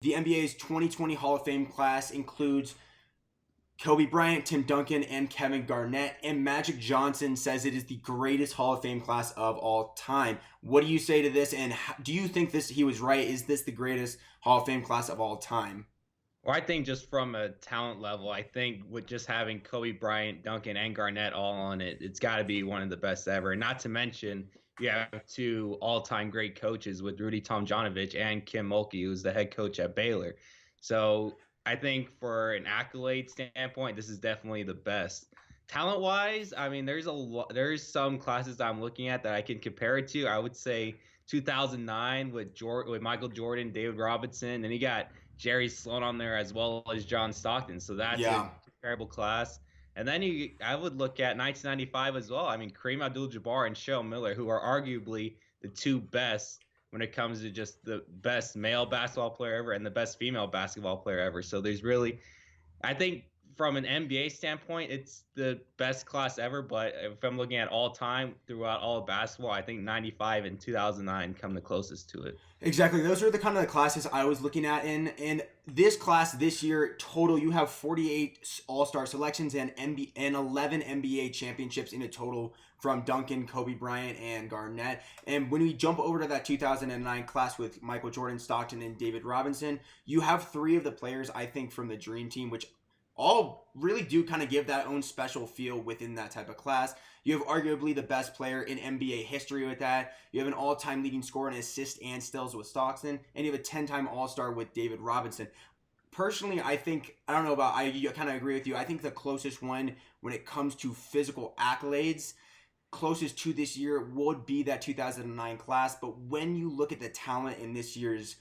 The NBA's 2020 Hall of Fame class includes Kobe Bryant, Tim Duncan, and Kevin Garnett. And Magic Johnson says it is the greatest Hall of Fame class of all time. What do you say to this? And do you think he was right? Is this the greatest Hall of Fame class of all time? Well, I think just from a talent level, I think with just having Kobe Bryant, Duncan, and Garnett all on it, it's got to be one of the best ever. Not to mention, you have two all-time great coaches with Rudy Tomjanovich and Kim Mulkey, who's the head coach at Baylor. So I think for an accolade standpoint, this is definitely the best. Talent-wise, I mean, there's some classes that I'm looking at that I can compare it to. I would say 2009 with Michael Jordan, David Robinson, and he got Jerry Sloan on there as well as John Stockton. So that's a Yeah. comparable class. And then I would look at 1995 as well. I mean, Kareem Abdul-Jabbar and Cheryl Miller, who are arguably the two best when it comes to just the best male basketball player ever and the best female basketball player ever. So there's really, I think from an NBA standpoint, it's the best class ever. But if I'm looking at all time throughout all of basketball, I think 95 and 2009 come the closest to it. Exactly. Those are the kind of the classes I was looking at in this class this year total. You have 48 All-Star selections and 11 NBA championships in a total from Duncan, Kobe Bryant, and Garnett. And when we jump over to that 2009 class with Michael Jordan, Stockton, and David Robinson, you have three of the players I think from the Dream Team, which all really do kind of give that own special feel within that type of class. You have arguably the best player in NBA history with that. You have an all-time leading scorer in assists and steals with Stockton, and you have a 10-time All-Star with David Robinson. Personally, I don't know about, I kind of agree with you. I think the closest one when it comes to physical accolades, closest to this year would be that 2009 class. But when you look at the talent in this year's,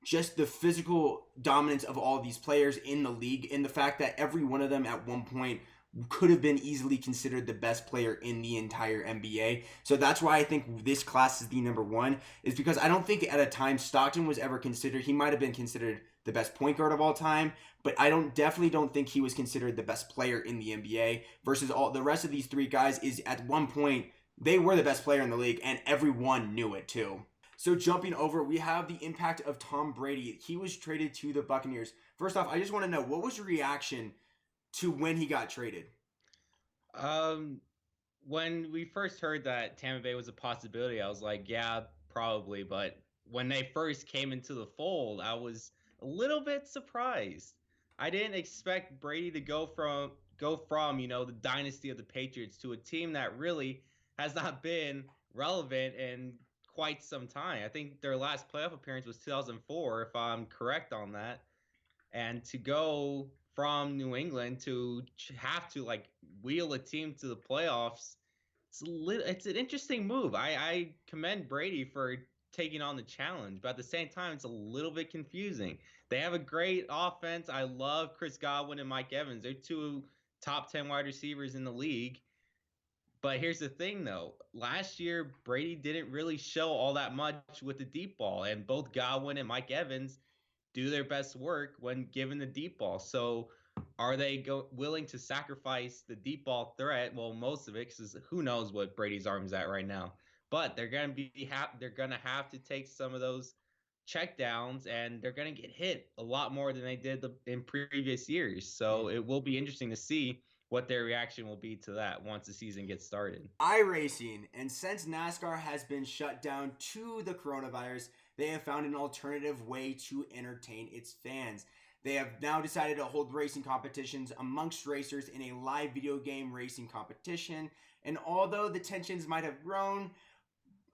just the physical dominance of all of these players in the league, and the fact that every one of them at one point could have been easily considered the best player in the entire NBA. So that's why I think this class is the number one, is because I don't think at a time Stockton was ever considered. He might have been considered the best point guard of all time, but I definitely don't think he was considered the best player in the NBA versus all the rest of these three guys. Is at one point they were the best player in the league and everyone knew it too. So jumping over, we have the impact of Tom Brady. He was traded to the Buccaneers. First off, I just want to know, what was your reaction to when he got traded? Um, when we first heard that Tampa Bay was a possibility, I was like, yeah, probably. But when they first came into the fold, I was a little bit surprised. I didn't expect Brady to go from the dynasty of the Patriots to a team that really has not been relevant in quite some time. I think their last playoff appearance was 2004, if I'm correct on that, and to go from New England to have to like wheel a team to the playoffs, it's an interesting move. I commend Brady for taking on the challenge, but at the same time, it's a little bit confusing. They have a great offense. I love Chris Godwin and Mike Evans. They're two top 10 wide receivers in the league. But here's the thing, though. Last year, Brady didn't really show all that much with the deep ball, and both Godwin and Mike Evans do their best work when given the deep ball. So are they willing to sacrifice the deep ball threat? Well, most of it, because who knows what Brady's arm's at right now. But they're gonna have to take some of those checkdowns, and they're gonna get hit a lot more than they did in previous years. So it will be interesting to see what their reaction will be to that once the season gets started. iRacing, and since NASCAR has been shut down to the coronavirus, they have found an alternative way to entertain its fans. They have now decided to hold racing competitions amongst racers in a live video game racing competition. And although the tensions might have grown,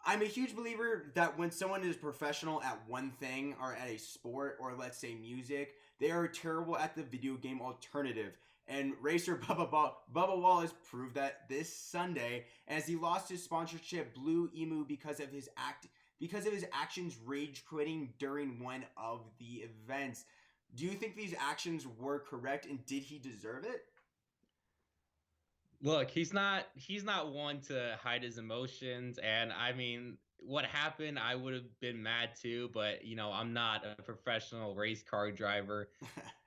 I'm a huge believer that when someone is professional at one thing or at a sport or let's say music, they are terrible at the video game alternative. And racer Bubba Wallace proved that this Sunday as he lost his sponsorship Blue Emu because of his actions rage quitting during one of the events. Do you think these actions were correct and did he deserve it? Look, he's not one to hide his emotions, and I mean, what happened, I would have been mad too, but I'm not a professional race car driver.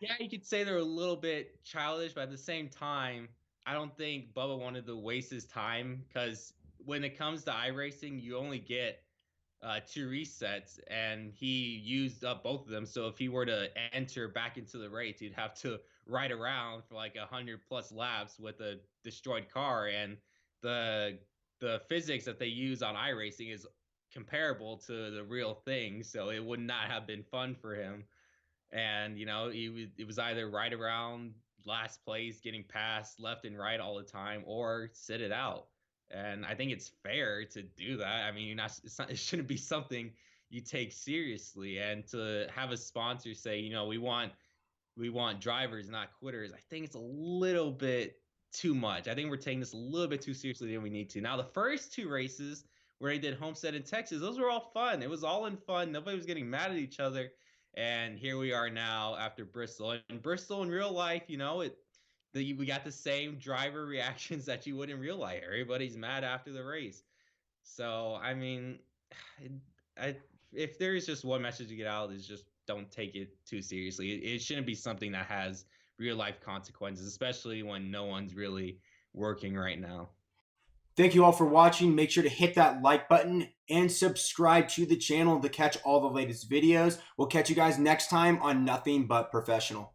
Yeah, you could say they're a little bit childish, but at the same time, I don't think Bubba wanted to waste his time because when it comes to iRacing, you only get two resets, and he used up both of them. So if he were to enter back into the race, he'd have to ride around for like 100+ laps with a destroyed car. And the the physics that they use on iRacing is comparable to the real thing, so it would not have been fun for him. And it was either right around last place, getting passed left and right all the time, or sit it out. And I think it's fair to do that. I mean, it shouldn't be something you take seriously. And to have a sponsor say, we want drivers, not quitters, I think it's a little bit too much. I think we're taking this a little bit too seriously than we need to. Now, the first two races where they did Homestead in Texas, those were all fun. It was all in fun. Nobody was getting mad at each other. And here we are now after Bristol. And Bristol in real life, we got the same driver reactions that you would in real life. Everybody's mad after the race. So, I mean, I, if there is just one message to get out, is just don't take it too seriously. It shouldn't be something that has real life consequences, especially when no one's really working right now. Thank you all for watching. Make sure to hit that like button and subscribe to the channel to catch all the latest videos. We'll catch you guys next time on Nothing But Professional.